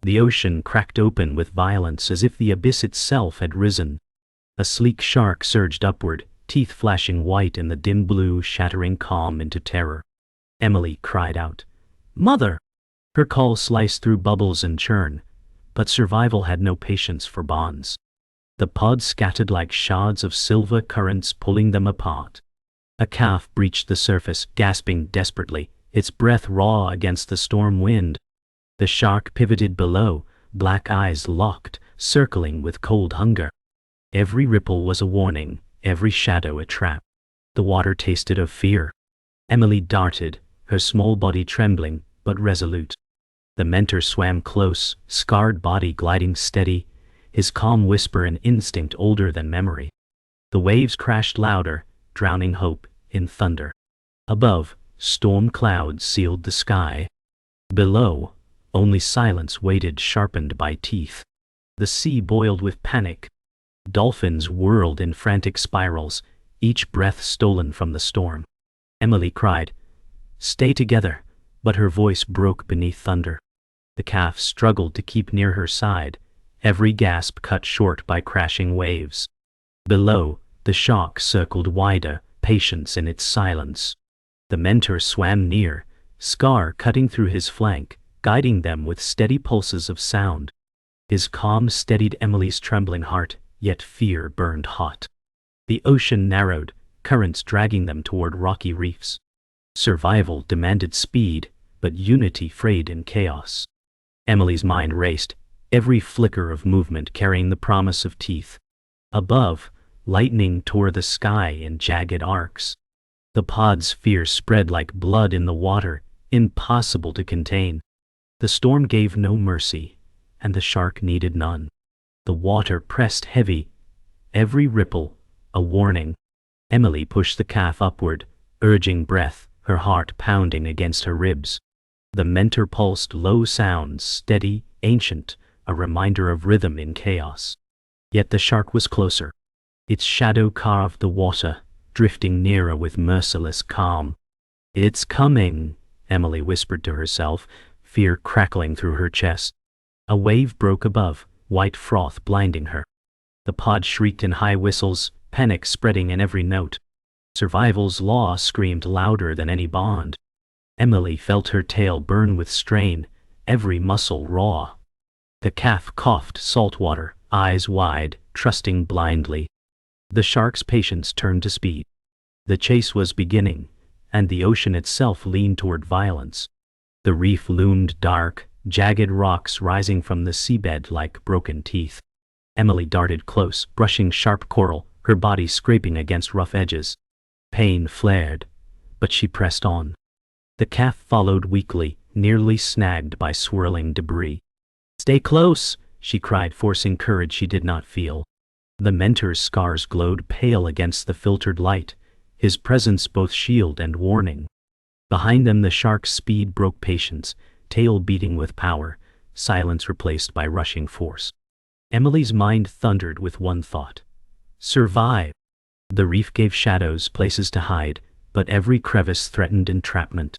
The ocean cracked open with violence as if the abyss itself had risen. A sleek shark surged upward, teeth flashing white in the dim blue, shattering calm into terror. Emily cried out, "Mother!" Her call sliced through bubbles and churn, but survival had no patience for bonds. The pods scattered like shards of silver currents pulling them apart. A calf breached the surface, gasping desperately, its breath raw against the storm wind. The shark pivoted below, black eyes locked, circling with cold hunger. Every ripple was a warning, every shadow a trap. The water tasted of fear. Emily darted, her small body trembling, but resolute. The mentor swam close, scarred body gliding steady, his calm whisper an instinct older than memory. The waves crashed louder, drowning hope in thunder. Above, storm clouds sealed the sky. Below, only silence waited, sharpened by teeth. The sea boiled with panic. Dolphins whirled in frantic spirals, each breath stolen from the storm. Emily cried, "Stay together," but her voice broke beneath thunder. The calf struggled to keep near her side, every gasp cut short by crashing waves. Below, the shark circled wider, patience in its silence. The mentor swam near, Scar cutting through his flank, guiding them with steady pulses of sound. His calm steadied Emily's trembling heart, yet fear burned hot. The ocean narrowed, currents dragging them toward rocky reefs. Survival demanded speed, but unity frayed in chaos. Emily's mind raced, every flicker of movement carrying the promise of teeth. Above, lightning tore the sky in jagged arcs. The pod's fear spread like blood in the water, impossible to contain. The storm gave no mercy, and the shark needed none. The water pressed heavy, every ripple a warning. Emily pushed the calf upward, urging breath, her heart pounding against her ribs. The mentor pulsed low sounds, steady, ancient, a reminder of rhythm in chaos. Yet the shark was closer. Its shadow carved the water, drifting nearer with merciless calm. "It's coming," Emily whispered to herself, fear crackling through her chest. A wave broke above, white froth blinding her. The pod shrieked in high whistles, panic spreading in every note. Survival's law screamed louder than any bond. Emily felt her tail burn with strain, every muscle raw. The calf coughed saltwater, eyes wide, trusting blindly. The shark's patience turned to speed. The chase was beginning, and the ocean itself leaned toward violence. The reef loomed dark, jagged rocks rising from the seabed like broken teeth. Emily darted close, brushing sharp coral, her body scraping against rough edges. Pain flared, but she pressed on. The calf followed weakly, nearly snagged by swirling debris. "Stay close," she cried, forcing courage she did not feel. The mentor's scars glowed pale against the filtered light, his presence both shield and warning. Behind them the shark's speed broke patience, tail beating with power, silence replaced by rushing force. Emily's mind thundered with one thought: survive. The reef gave shadows places to hide, but every crevice threatened entrapment.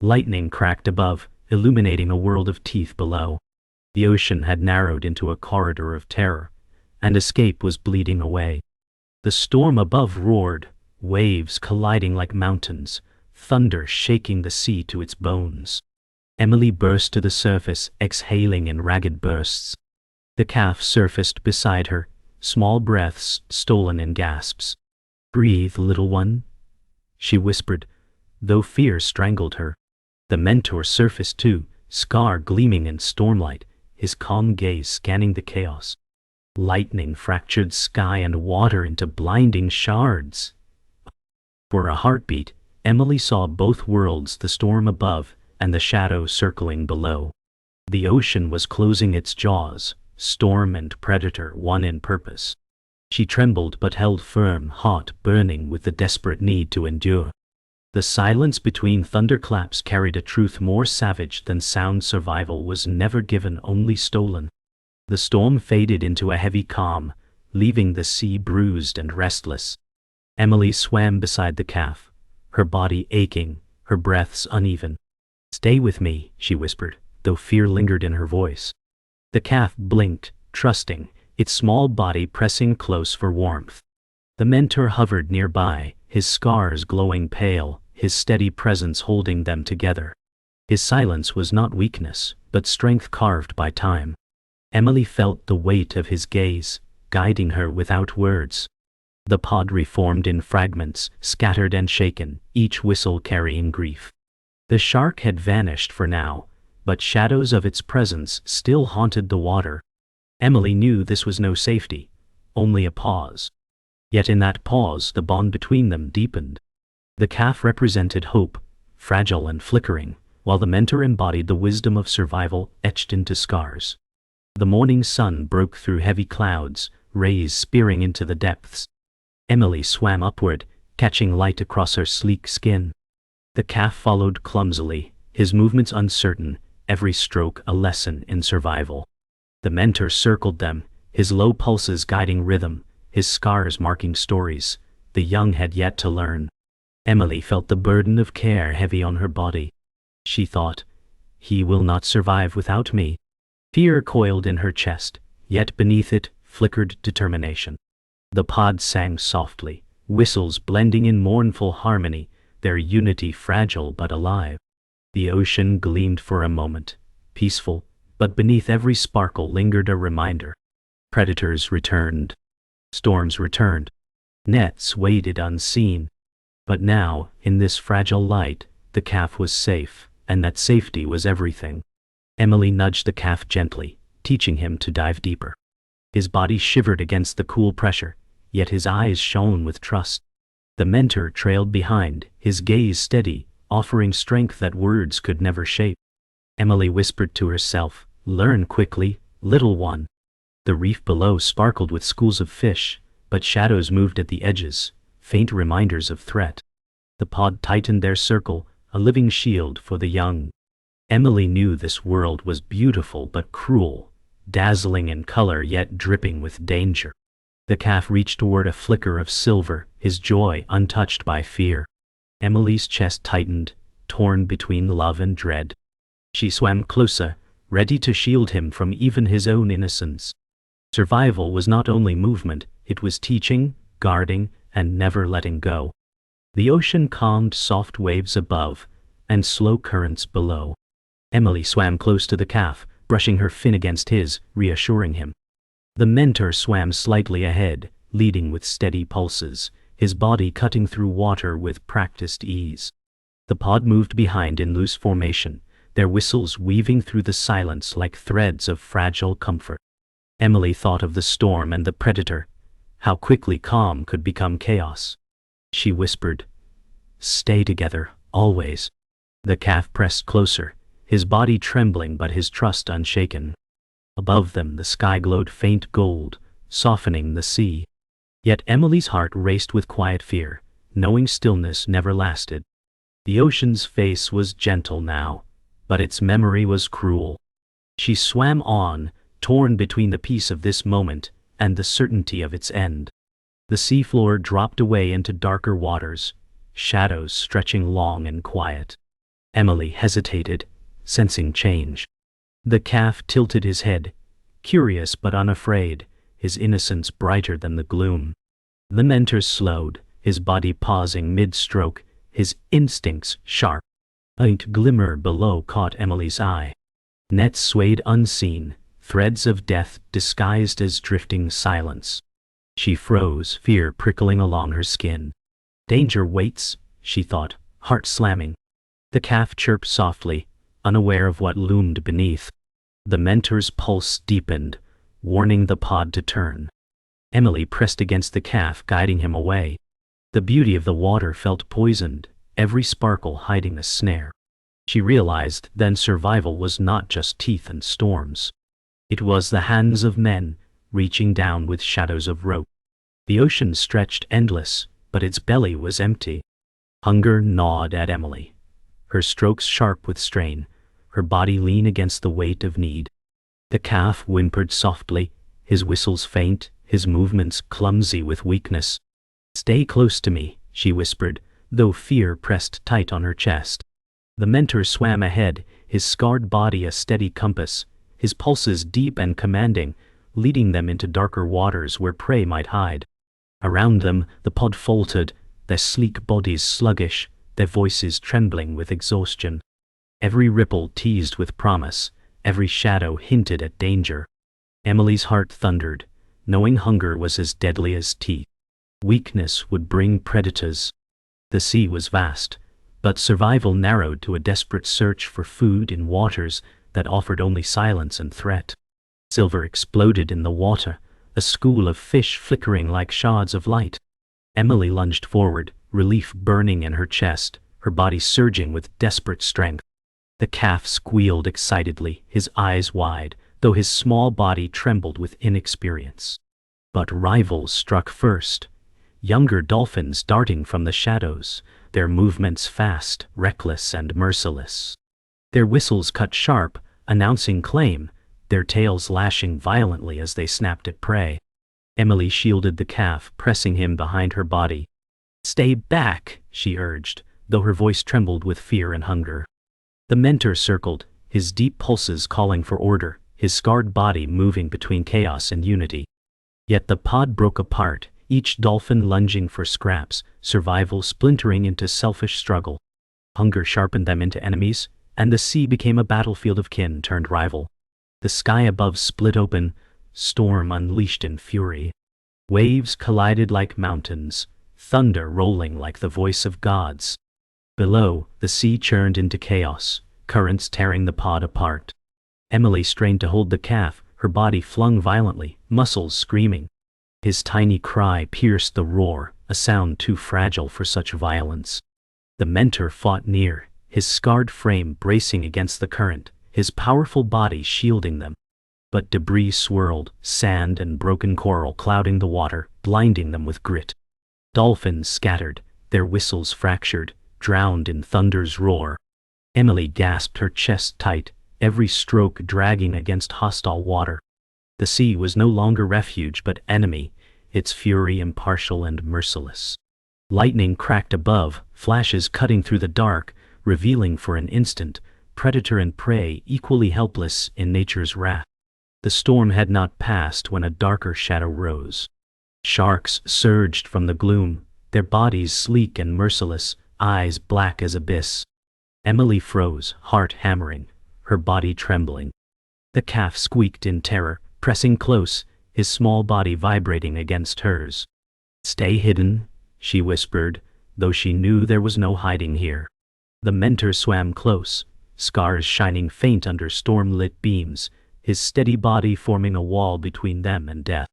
Lightning cracked above, illuminating a world of teeth below. The ocean had narrowed into a corridor of terror, and escape was bleeding away. The storm above roared, waves colliding like mountains, thunder shaking the sea to its bones. Emily burst to the surface, exhaling in ragged bursts. The calf surfaced beside her, small breaths stolen in gasps. "Breathe, little one," she whispered, though fear strangled her. The mentor surfaced too, Scar gleaming in stormlight, his calm gaze scanning the chaos. Lightning fractured sky and water into blinding shards. For a heartbeat, Emily saw both worlds, the storm above and the shadow circling below. The ocean was closing its jaws, storm and predator one in purpose. She trembled but held firm, heart burning with the desperate need to endure. The silence between thunderclaps carried a truth more savage than sound: survival was never given, only stolen. The storm faded into a heavy calm, leaving the sea bruised and restless. Emily swam beside the calf, her body aching, her breaths uneven. "Stay with me," she whispered, though fear lingered in her voice. The calf blinked, trusting, its small body pressing close for warmth. The mentor hovered nearby, his scars glowing pale, his steady presence holding them together. His silence was not weakness, but strength carved by time. Emily felt the weight of his gaze, guiding her without words. The pod reformed in fragments, scattered and shaken, each whistle carrying grief. The shark had vanished for now, but shadows of its presence still haunted the water. Emily knew this was no safety, only a pause. Yet in that pause the bond between them deepened. The calf represented hope, fragile and flickering, while the mentor embodied the wisdom of survival etched into scars. The morning sun broke through heavy clouds, rays spearing into the depths. Emily swam upward, catching light across her sleek skin. The calf followed clumsily, his movements uncertain, every stroke a lesson in survival. The mentor circled them, his low pulses guiding rhythm, his scars marking stories the young had yet to learn. Emily felt the burden of care heavy on her body. She thought, "He will not survive without me." Fear coiled in her chest, yet beneath it flickered determination. The pod sang softly, whistles blending in mournful harmony, their unity fragile but alive. The ocean gleamed for a moment, peaceful, but beneath every sparkle lingered a reminder. Predators returned. Storms returned. Nets waited unseen. But now, in this fragile light, the calf was safe, and that safety was everything. Emily nudged the calf gently, teaching him to dive deeper. His body shivered against the cool pressure, yet his eyes shone with trust. The mentor trailed behind, his gaze steady, offering strength that words could never shape. Emily whispered to herself, "Learn quickly, little one." The reef below sparkled with schools of fish, but shadows moved at the edges, faint reminders of threat. The pod tightened their circle, a living shield for the young. Emily knew this world was beautiful but cruel, dazzling in color yet dripping with danger. The calf reached toward a flicker of silver, his joy untouched by fear. Emily's chest tightened, torn between love and dread. She swam closer, ready to shield him from even his own innocence. Survival was not only movement, it was teaching, guarding, and never letting go. The ocean calmed soft waves above, and slow currents below. Emily swam close to the calf, brushing her fin against his, reassuring him. The mentor swam slightly ahead, leading with steady pulses, his body cutting through water with practiced ease. The pod moved behind in loose formation, their whistles weaving through the silence like threads of fragile comfort. Emily thought of the storm and the predator, how quickly calm could become chaos. She whispered, "Stay together, always." The calf pressed closer, his body trembling but his trust unshaken. Above them the sky glowed faint gold, softening the sea. Yet Emily's heart raced with quiet fear, knowing stillness never lasted. The ocean's face was gentle now, but its memory was cruel. She swam on, torn between the peace of this moment and the certainty of its end. The seafloor dropped away into darker waters, shadows stretching long and quiet. Emily hesitated, sensing change. The calf tilted his head, curious but unafraid, his innocence brighter than the gloom. The mentor slowed, his body pausing mid-stroke, his instincts sharp. A glimmer below caught Emily's eye. Nets swayed unseen, threads of death disguised as drifting silence. She froze, fear prickling along her skin. Danger waits, she thought, heart slamming. The calf chirped softly, unaware of what loomed beneath. The mentor's pulse deepened, warning the pod to turn. Emily pressed against the calf, guiding him away. The beauty of the water felt poisoned, every sparkle hiding a snare. She realized then survival was not just teeth and storms. It was the hands of men, reaching down with shadows of rope. The ocean stretched endless, but its belly was empty. Hunger gnawed at Emily, her strokes sharp with strain, her body lean against the weight of need. The calf whimpered softly, his whistles faint, his movements clumsy with weakness. "Stay close to me," she whispered, though fear pressed tight on her chest. The mentor swam ahead, his scarred body a steady compass, his pulses deep and commanding, leading them into darker waters where prey might hide. Around them, the pod faltered, their sleek bodies sluggish, their voices trembling with exhaustion. Every ripple teased with promise, every shadow hinted at danger. Emily's heart thundered, knowing hunger was as deadly as teeth. Weakness would bring predators. The sea was vast, but survival narrowed to a desperate search for food in waters that offered only silence and threat. Silver exploded in the water, a school of fish flickering like shards of light. Emily lunged forward, relief burning in her chest, her body surging with desperate strength. The calf squealed excitedly, his eyes wide, though his small body trembled with inexperience. But rivals struck first. Younger dolphins darting from the shadows, their movements fast, reckless, and merciless. Their whistles cut sharp, announcing claim, their tails lashing violently as they snapped at prey. Emily shielded the calf, pressing him behind her body. "Stay back," she urged, though her voice trembled with fear and hunger. The mentor circled, his deep pulses calling for order, his scarred body moving between chaos and unity. Yet the pod broke apart, each dolphin lunging for scraps, survival splintering into selfish struggle. Hunger sharpened them into enemies, and the sea became a battlefield of kin turned rival. The sky above split open, storm unleashed in fury. Waves collided like mountains, thunder rolling like the voice of gods. Below, the sea churned into chaos, currents tearing the pod apart. Emily strained to hold the calf, her body flung violently, muscles screaming. His tiny cry pierced the roar, a sound too fragile for such violence. The mentor fought near, his scarred frame bracing against the current, his powerful body shielding them. But debris swirled, sand and broken coral clouding the water, blinding them with grit. Dolphins scattered, their whistles fractured, drowned in thunder's roar. Emily gasped, her chest tight, every stroke dragging against hostile water. The sea was no longer refuge but enemy, its fury impartial and merciless. Lightning cracked above, flashes cutting through the dark, revealing for an instant, predator and prey equally helpless in nature's wrath. The storm had not passed when a darker shadow rose. Sharks surged from the gloom, their bodies sleek and merciless, eyes black as abyss. Emily froze, heart hammering, her body trembling. The calf squeaked in terror, pressing close, his small body vibrating against hers. "Stay hidden," she whispered, though she knew there was no hiding here. The mentor swam close, scars shining faint under storm-lit beams, his steady body forming a wall between them and death.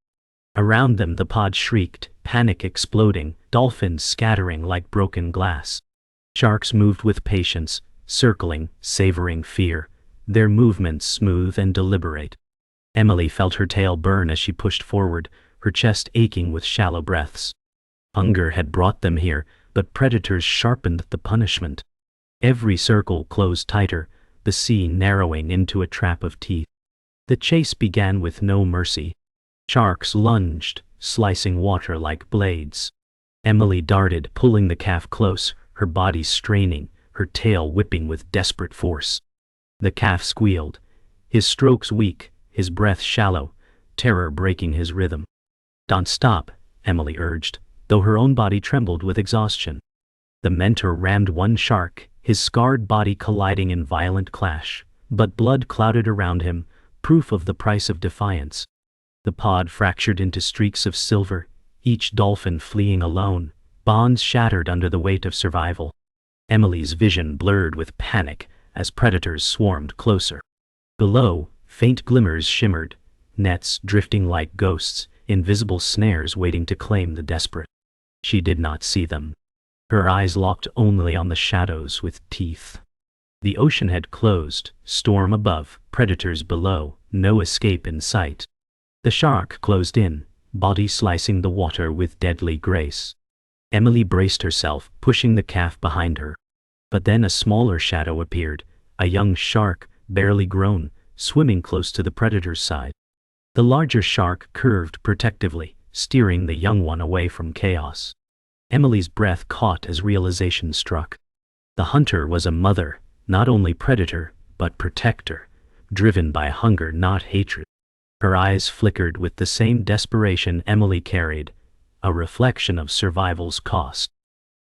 Around them the pod shrieked, panic exploding, dolphins scattering like broken glass. Sharks moved with patience, circling, savoring fear, their movements smooth and deliberate. Emily felt her tail burn as she pushed forward, her chest aching with shallow breaths. Hunger had brought them here, but predators sharpened the punishment. Every circle closed tighter, the sea narrowing into a trap of teeth. The chase began with no mercy. Sharks lunged, slicing water like blades. Emily darted, pulling the calf close, her body straining, her tail whipping with desperate force. The calf squealed, his strokes weak, his breath shallow, terror breaking his rhythm. "Don't stop," Emily urged, though her own body trembled with exhaustion. The mentor rammed one shark, his scarred body colliding in violent clash, but blood clouded around him, proof of the price of defiance. The pod fractured into streaks of silver, each dolphin fleeing alone, bonds shattered under the weight of survival. Emily's vision blurred with panic as predators swarmed closer. Below, faint glimmers shimmered, nets drifting like ghosts, invisible snares waiting to claim the desperate. She did not see them. Her eyes locked only on the shadows with teeth. The ocean had closed, storm above, predators below, no escape in sight. The shark closed in, body slicing the water with deadly grace. Emily braced herself, pushing the calf behind her. But then a smaller shadow appeared, a young shark, barely grown, swimming close to the predator's side. The larger shark curved protectively, steering the young one away from chaos. Emily's breath caught as realization struck. The hunter was a mother, not only predator, but protector, driven by hunger, not hatred. Her eyes flickered with the same desperation Emily carried, a reflection of survival's cost.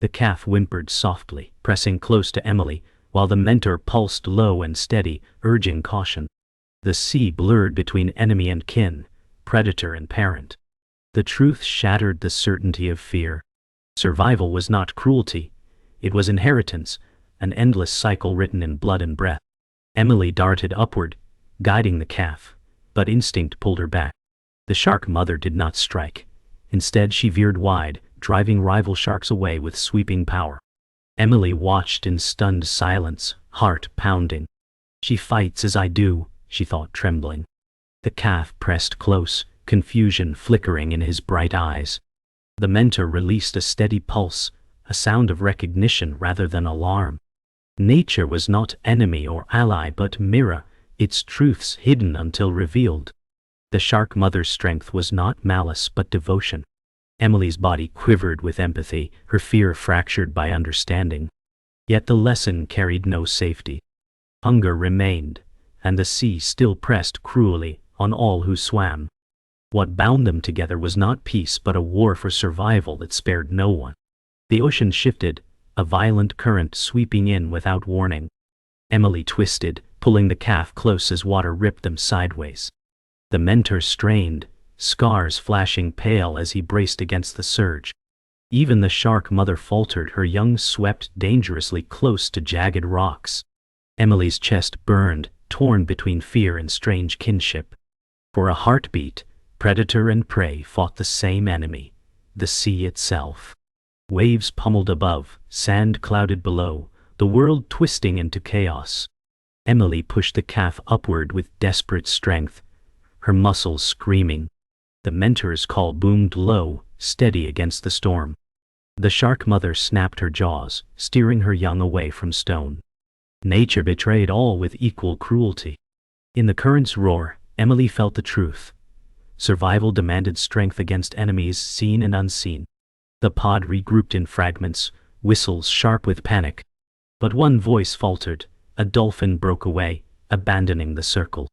The calf whimpered softly, pressing close to Emily, while the mentor pulsed low and steady, urging caution. The sea blurred between enemy and kin, predator and parent. The truth shattered the certainty of fear. Survival was not cruelty, it was inheritance, an endless cycle written in blood and breath. Emily darted upward, guiding the calf, but instinct pulled her back. The shark mother did not strike. Instead, she veered wide, driving rival sharks away with sweeping power. Emily watched in stunned silence, heart pounding. She fights as I do, she thought, trembling. The calf pressed close, confusion flickering in his bright eyes. The mentor released a steady pulse, a sound of recognition rather than alarm. Nature was not enemy or ally but mirror, its truths hidden until revealed. The shark mother's strength was not malice but devotion. Emily's body quivered with empathy, her fear fractured by understanding. Yet the lesson carried no safety. Hunger remained, and the sea still pressed cruelly on all who swam. What bound them together was not peace but a war for survival that spared no one. The ocean shifted, a violent current sweeping in without warning. Emily twisted, pulling the calf close as water ripped them sideways. The mentor strained, scars flashing pale as he braced against the surge. Even the shark mother faltered, her young swept dangerously close to jagged rocks. Emily's chest burned, torn between fear and strange kinship. For a heartbeat, predator and prey fought the same enemy, the sea itself. Waves pummeled above, sand clouded below, the world twisting into chaos. Emily pushed the calf upward with desperate strength, her muscles screaming. The mentor's call boomed low, steady against the storm. The shark mother snapped her jaws, steering her young away from stone. Nature betrayed all with equal cruelty. In the current's roar, Emily felt the truth. Survival demanded strength against enemies seen and unseen. The pod regrouped in fragments, whistles sharp with panic. But one voice faltered, a dolphin broke away, abandoning the circle.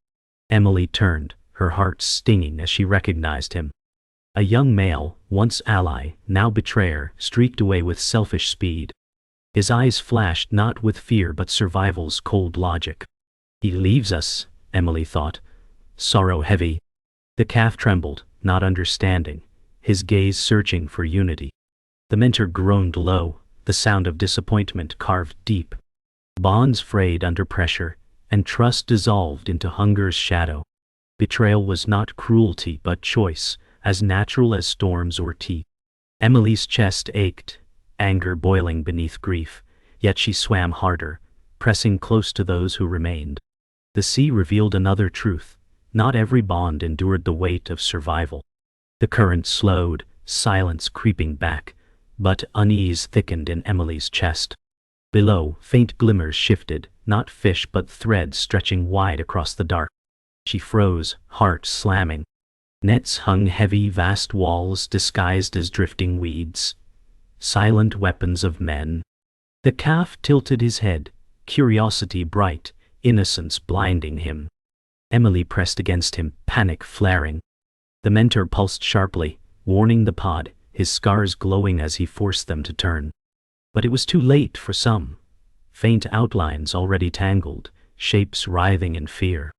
Emily turned, her heart stinging as she recognized him. A young male, once ally, now betrayer, streaked away with selfish speed. His eyes flashed not with fear but survival's cold logic. He leaves us, Emily thought, sorrow heavy. The calf trembled, not understanding, his gaze searching for unity. The mentor groaned low, the sound of disappointment carved deep. Bonds frayed under pressure, and trust dissolved into hunger's shadow. Betrayal was not cruelty but choice, as natural as storms or teeth. Emily's chest ached, anger boiling beneath grief, yet she swam harder, pressing close to those who remained. The sea revealed another truth. Not every bond endured the weight of survival. The current slowed, silence creeping back, but unease thickened in Emily's chest. Below, faint glimmers shifted, not fish but threads stretching wide across the dark. She froze, heart slamming. Nets hung heavy, vast walls disguised as drifting weeds. Silent weapons of men. The calf tilted his head, curiosity bright, innocence blinding him. Emily pressed against him, panic flaring. The mentor pulsed sharply, warning the pod, his scars glowing as he forced them to turn. But it was too late for some. Faint outlines already tangled, shapes writhing in fear.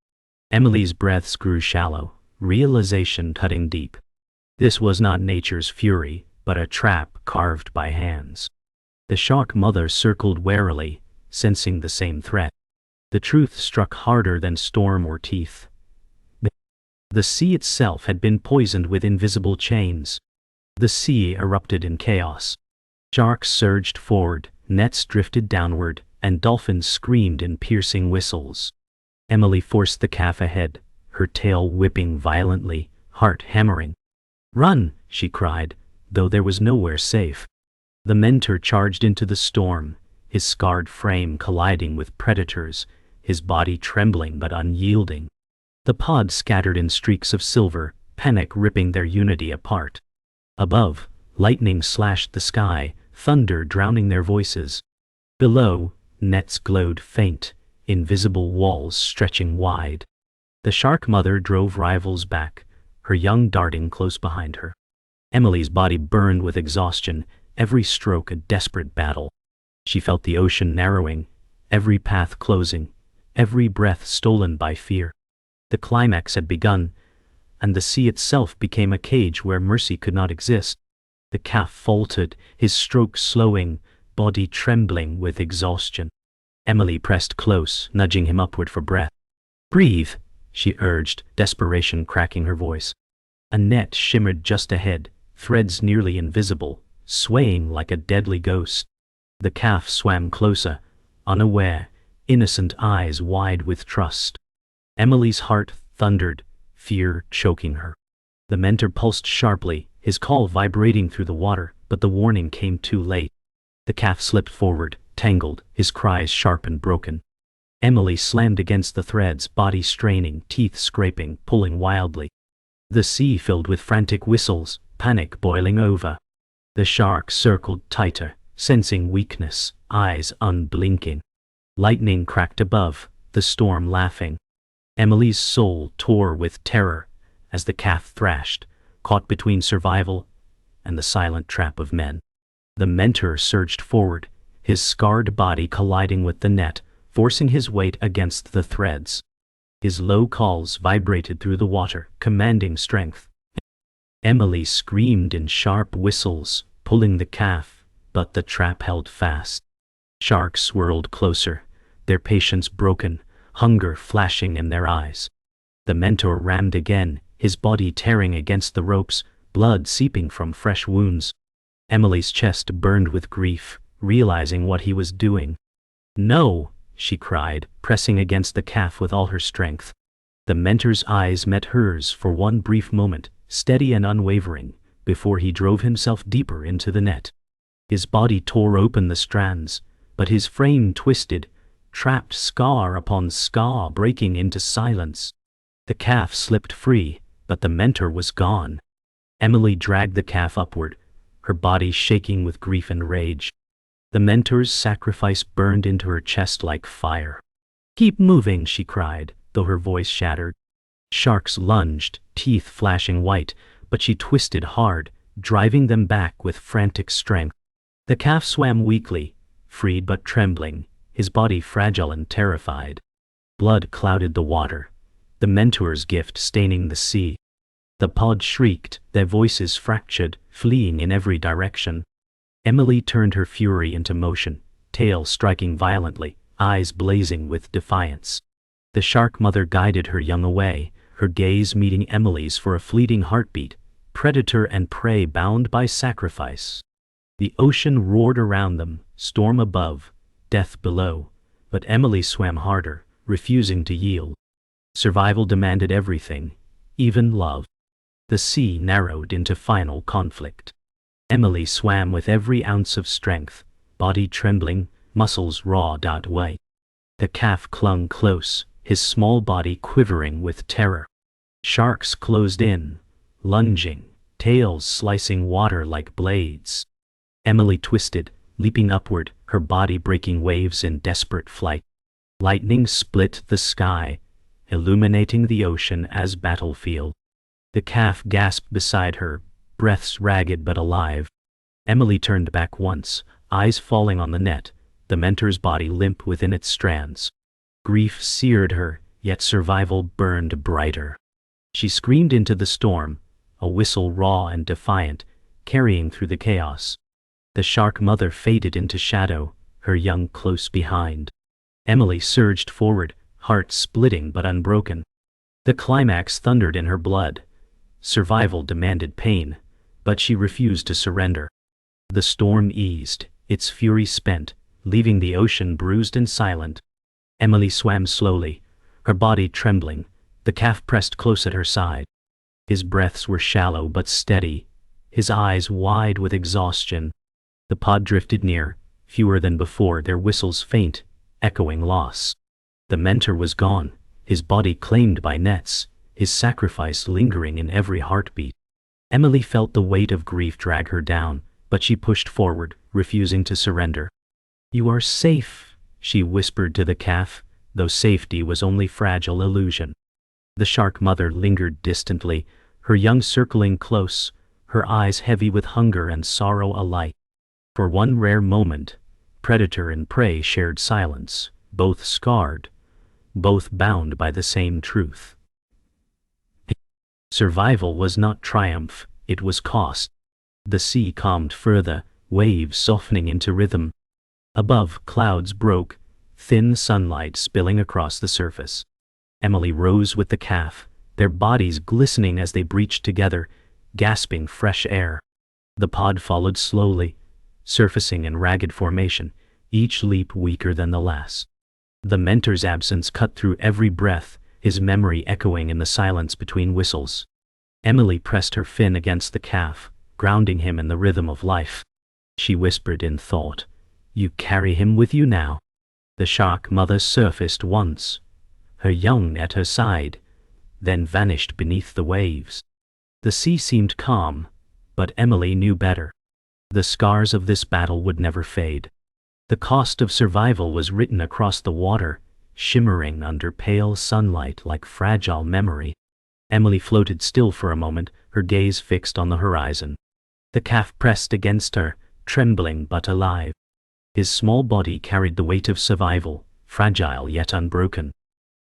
Emily's breaths grew shallow, realization cutting deep. This was not nature's fury, but a trap carved by hands. The shark mother circled warily, sensing the same threat. The truth struck harder than storm or teeth. The sea itself had been poisoned with invisible chains. The sea erupted in chaos. Sharks surged forward, nets drifted downward, and dolphins screamed in piercing whistles. Emily forced the calf ahead, her tail whipping violently, heart hammering. "Run!" she cried, though there was nowhere safe. The mentor charged into the storm, his scarred frame colliding with predators, his body trembling but unyielding. The pod scattered in streaks of silver, panic ripping their unity apart. Above, lightning slashed the sky, thunder drowning their voices. Below, nets glowed faint, invisible walls stretching wide. The shark mother drove rivals back, her young darting close behind her. Emily's body burned with exhaustion, every stroke a desperate battle. She felt the ocean narrowing, every path closing, every breath stolen by fear. The climax had begun, and the sea itself became a cage where mercy could not exist. The calf faltered, his stroke slowing, body trembling with exhaustion. Emily pressed close, nudging him upward for breath. "Breathe," she urged, desperation cracking her voice. A net shimmered just ahead, threads nearly invisible, swaying like a deadly ghost. The calf swam closer, unaware, innocent eyes wide with trust. Emily's heart thundered, fear choking her. The mentor pulsed sharply, his call vibrating through the water, but the warning came too late. The calf slipped forward, tangled, his cries sharp and broken. Emily slammed against the threads, body straining, teeth scraping, pulling wildly. The sea filled with frantic whistles, panic boiling over. The shark circled tighter, sensing weakness, eyes unblinking. Lightning cracked above, the storm laughing. Emily's soul tore with terror as the calf thrashed, caught between survival and the silent trap of men. The mentor surged forward, his scarred body colliding with the net, forcing his weight against the threads. His low calls vibrated through the water, commanding strength. Emily screamed in sharp whistles, pulling the calf, but the trap held fast. Sharks swirled closer, their patience broken, hunger flashing in their eyes. The mentor rammed again, his body tearing against the ropes, blood seeping from fresh wounds. Emily's chest burned with grief, realizing what he was doing. "No!" she cried, pressing against the calf with all her strength. The mentor's eyes met hers for one brief moment, steady and unwavering, before he drove himself deeper into the net. His body tore open the strands, but his frame twisted, trapped scar upon scar breaking into silence. The calf slipped free, but the mentor was gone. Emily dragged the calf upward, her body shaking with grief and rage. The mentor's sacrifice burned into her chest like fire. "Keep moving," she cried, though her voice shattered. Sharks lunged, teeth flashing white, but she twisted hard, driving them back with frantic strength. The calf swam weakly, freed but trembling, his body fragile and terrified. Blood clouded the water, the mentor's gift staining the sea. The pod shrieked, their voices fractured, fleeing in every direction. Emily turned her fury into motion, tail striking violently, eyes blazing with defiance. The shark mother guided her young away, her gaze meeting Emily's for a fleeting heartbeat, predator and prey bound by sacrifice. The ocean roared around them, storm above, death below, but Emily swam harder, refusing to yield. Survival demanded everything, even love. The sea narrowed into final conflict. Emily swam with every ounce of strength, body trembling, muscles raw. Way. The calf clung close, his small body quivering with terror. Sharks closed in, lunging, tails slicing water like blades. Emily twisted, leaping upward, her body breaking waves in desperate flight. Lightning split the sky, illuminating the ocean as battlefield. The calf gasped beside her, breaths ragged but alive. Emily turned back once, eyes falling on the net, the mentor's body limp within its strands. Grief seared her, yet survival burned brighter. She screamed into the storm, a whistle raw and defiant, carrying through the chaos. The shark mother faded into shadow, her young close behind. Emily surged forward, heart splitting but unbroken. The climax thundered in her blood. Survival demanded pain, but she refused to surrender. The storm eased, its fury spent, leaving the ocean bruised and silent. Emily swam slowly, her body trembling, the calf pressed close at her side. His breaths were shallow but steady, his eyes wide with exhaustion. The pod drifted near, fewer than before, their whistles faint, echoing loss. The mentor was gone, his body claimed by nets, his sacrifice lingering in every heartbeat. Emily felt the weight of grief drag her down, but she pushed forward, refusing to surrender. "You are safe," she whispered to the calf, though safety was only fragile illusion. The shark mother lingered distantly, her young circling close, her eyes heavy with hunger and sorrow alike. For one rare moment, predator and prey shared silence, both scarred, both bound by the same truth. Survival was not triumph, it was cost. The sea calmed further, waves softening into rhythm. Above, clouds broke, thin sunlight spilling across the surface. Emily rose with the calf, their bodies glistening as they breached together, gasping fresh air. The pod followed slowly, surfacing in ragged formation, each leap weaker than the last. The mentor's absence cut through every breath, his memory echoing in the silence between whistles. Emily pressed her fin against the calf, grounding him in the rhythm of life. She whispered in thought, "You carry him with you now." The shark mother surfaced once, her young at her side, then vanished beneath the waves. The sea seemed calm, but Emily knew better. The scars of this battle would never fade. The cost of survival was written across the water, shimmering under pale sunlight like fragile memory. Emily floated still for a moment, her gaze fixed on the horizon. The calf pressed against her, trembling but alive. His small body carried the weight of survival, fragile yet unbroken.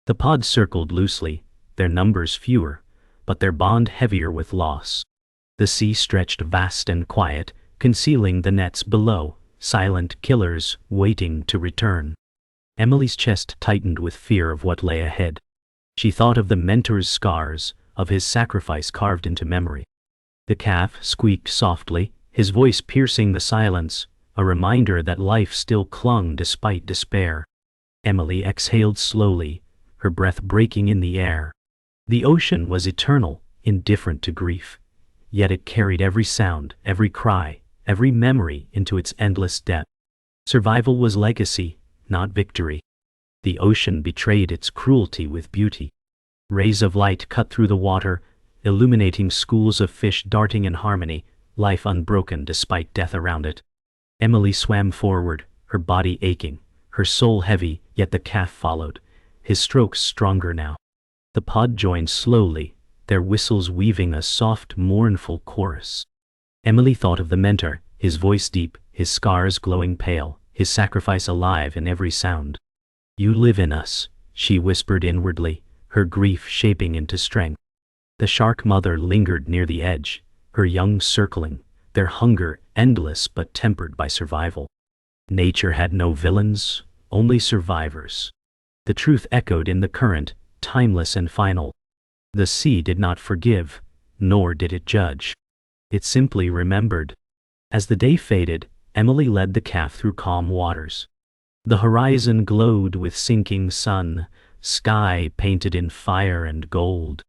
The pod circled loosely, their numbers fewer, but their bond heavier with loss. The sea stretched vast and quiet, concealing the nets below, silent killers waiting to return. Emily's chest tightened with fear of what lay ahead. She thought of the mentor's scars, of his sacrifice carved into memory. The calf squeaked softly, his voice piercing the silence, a reminder that life still clung despite despair. Emily exhaled slowly, her breath breaking in the air. The ocean was eternal, indifferent to grief, yet it carried every sound, every cry, every memory into its endless depth. Survival was legacy, not victory. The ocean betrayed its cruelty with beauty. Rays of light cut through the water, illuminating schools of fish darting in harmony, life unbroken despite death around it. Emily swam forward, her body aching, her soul heavy, yet the calf followed, his strokes stronger now. The pod joined slowly, their whistles weaving a soft, mournful chorus. Emily thought of the mentor, his voice deep, his scars glowing pale, his sacrifice alive in every sound. "You live in us," she whispered inwardly, her grief shaping into strength. The shark mother lingered near the edge, her young circling, their hunger endless but tempered by survival. Nature had no villains, only survivors. The truth echoed in the current, timeless and final. The sea did not forgive, nor did it judge. It simply remembered. As the day faded, Emily led the calf through calm waters. The horizon glowed with sinking sun, sky painted in fire and gold.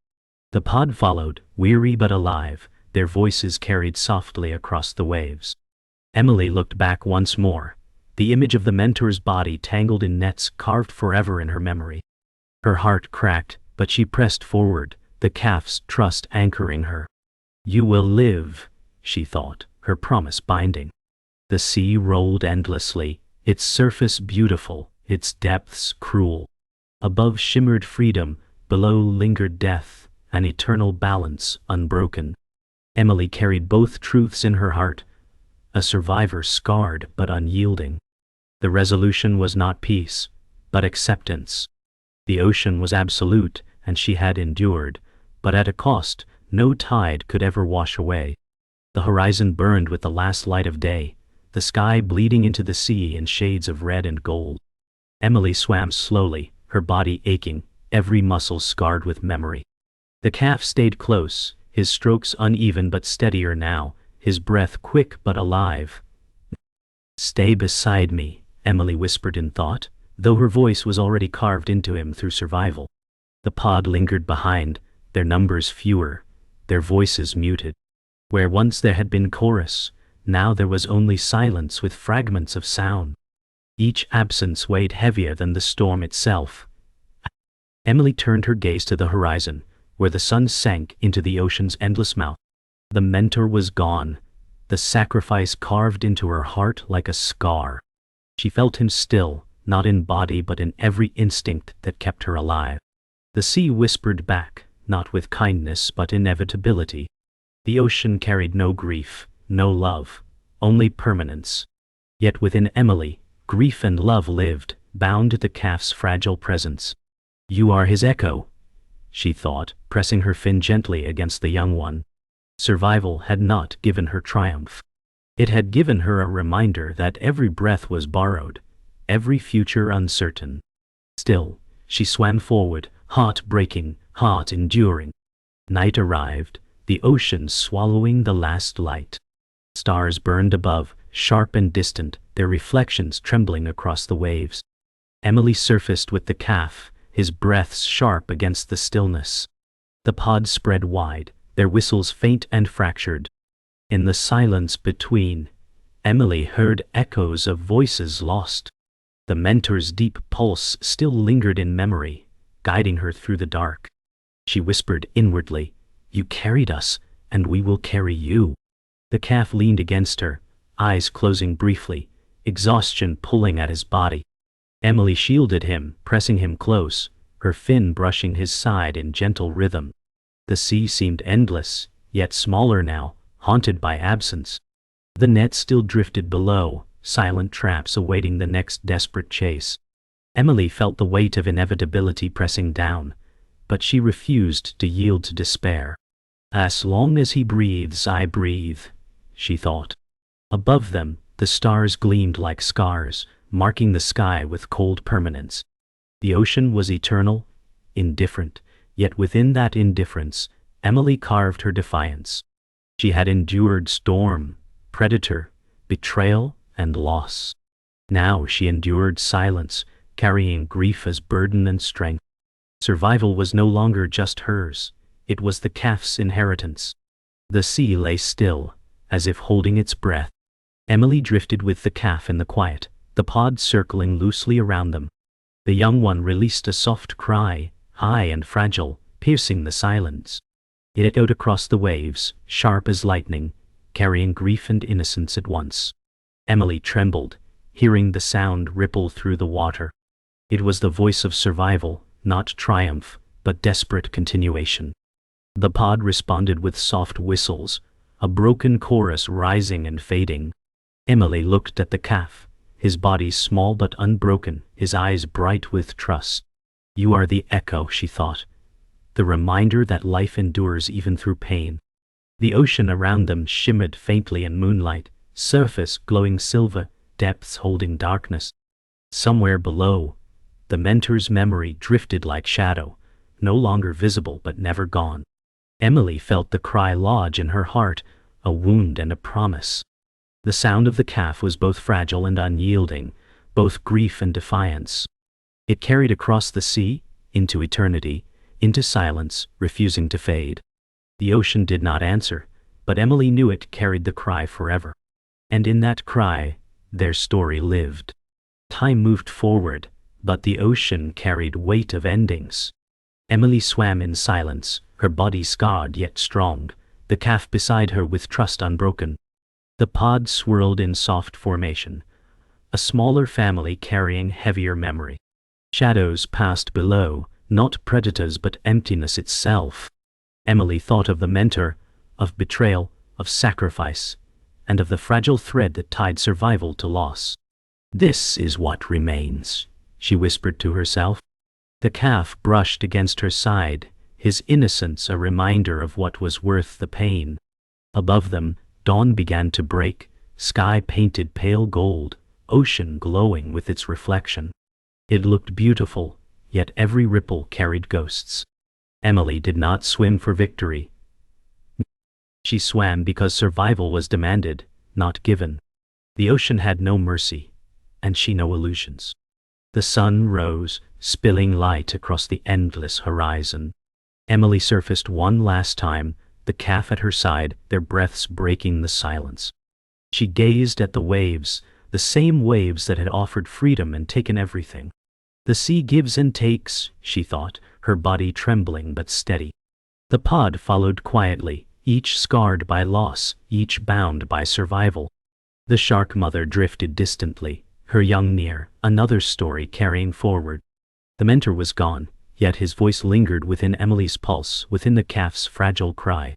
The pod followed, weary but alive, their voices carried softly across the waves. Emily looked back once more, the image of the mentor's body tangled in nets carved forever in her memory. Her heart cracked, but she pressed forward, the calf's trust anchoring her. "You will live," she thought, her promise binding. The sea rolled endlessly, its surface beautiful, its depths cruel. Above shimmered freedom, below lingered death, an eternal balance unbroken. Emily carried both truths in her heart, a survivor scarred but unyielding. The resolution was not peace, but acceptance. The ocean was absolute, and she had endured, but at a cost no tide could ever wash away. The horizon burned with the last light of day, the sky bleeding into the sea in shades of red and gold. Emily swam slowly, her body aching, every muscle scarred with memory. The calf stayed close, his strokes uneven but steadier now, his breath quick but alive. "Stay beside me," Emily whispered in thought, though her voice was already carved into him through survival. The pod lingered behind, their numbers fewer, their voices muted. Where once there had been chorus, now there was only silence with fragments of sound. Each absence weighed heavier than the storm itself. Emily turned her gaze to the horizon, where the sun sank into the ocean's endless mouth. The mentor was gone, the sacrifice carved into her heart like a scar. She felt him still, not in body but in every instinct that kept her alive. The sea whispered back, not with kindness but inevitability. The ocean carried no grief, no love, only permanence. Yet within Emily, grief and love lived, bound to the calf's fragile presence. "You are his echo," she thought, pressing her fin gently against the young one. Survival had not given her triumph. It had given her a reminder that every breath was borrowed, every future uncertain. Still, she swam forward, heart breaking, heart enduring. Night arrived, the ocean swallowing the last light. Stars burned above, sharp and distant, their reflections trembling across the waves. Emily surfaced with the calf, his breaths sharp against the stillness. The pod spread wide, their whistles faint and fractured. In the silence between, Emily heard echoes of voices lost. The mentor's deep pulse still lingered in memory, guiding her through the dark. She whispered inwardly, "You carried us, and we will carry you." The calf leaned against her, eyes closing briefly, exhaustion pulling at his body. Emily shielded him, pressing him close, her fin brushing his side in gentle rhythm. The sea seemed endless, yet smaller now, haunted by absence. The net still drifted below, silent traps awaiting the next desperate chase. Emily felt the weight of inevitability pressing down, but she refused to yield to despair. "As long as he breathes, I breathe," she thought. Above them, the stars gleamed like scars, marking the sky with cold permanence. The ocean was eternal, indifferent, yet within that indifference, Emily carved her defiance. She had endured storm, predator, betrayal, and loss. Now she endured silence, carrying grief as burden and strength. Survival was no longer just hers, it was the calf's inheritance. The sea lay still, as if holding its breath. Emily drifted with the calf in the quiet, the pod circling loosely around them. The young one released a soft cry, high and fragile, piercing the silence. It echoed across the waves, sharp as lightning, carrying grief and innocence at once. Emily trembled, hearing the sound ripple through the water. It was the voice of survival, not triumph, but desperate continuation. The pod responded with soft whistles, a broken chorus rising and fading. Emily looked at the calf, his body small but unbroken, his eyes bright with trust. "You are the echo," she thought, the reminder that life endures even through pain. The ocean around them shimmered faintly in moonlight, surface glowing silver, depths holding darkness. Somewhere below, the mentor's memory drifted like shadow, no longer visible but never gone. Emily felt the cry lodge in her heart, a wound and a promise. The sound of the calf was both fragile and unyielding, both grief and defiance. It carried across the sea, into eternity, into silence, refusing to fade. The ocean did not answer, but Emily knew it carried the cry forever. And in that cry, their story lived. Time moved forward, but the ocean carried weight of endings. Emily swam in silence, her body scarred yet strong, the calf beside her with trust unbroken. The pod swirled in soft formation, a smaller family carrying heavier memory. Shadows passed below, not predators but emptiness itself. Emily thought of the mentor, of betrayal, of sacrifice, and of the fragile thread that tied survival to loss. "This is what remains," she whispered to herself. The calf brushed against her side, his innocence a reminder of what was worth the pain. Above them, dawn began to break, sky painted pale gold, ocean glowing with its reflection. It looked beautiful, yet every ripple carried ghosts. Emily did not swim for victory. She swam because survival was demanded, not given. The ocean had no mercy, and she no illusions. The sun rose, spilling light across the endless horizon. Emily surfaced one last time, the calf at her side, their breaths breaking the silence. She gazed at the waves, the same waves that had offered freedom and taken everything. "The sea gives and takes," she thought, her body trembling but steady. The pod followed quietly, each scarred by loss, each bound by survival. The shark mother drifted distantly, her young near, another story carrying forward. The mentor was gone, yet his voice lingered within Emily's pulse, within the calf's fragile cry.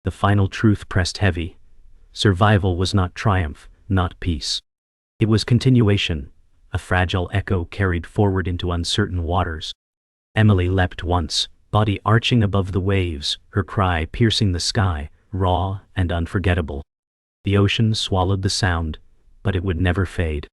The final truth pressed heavy. Survival was not triumph, not peace. It was continuation, a fragile echo carried forward into uncertain waters. Emily leapt once, body arching above the waves, her cry piercing the sky, raw and unforgettable. The ocean swallowed the sound, but it would never fade.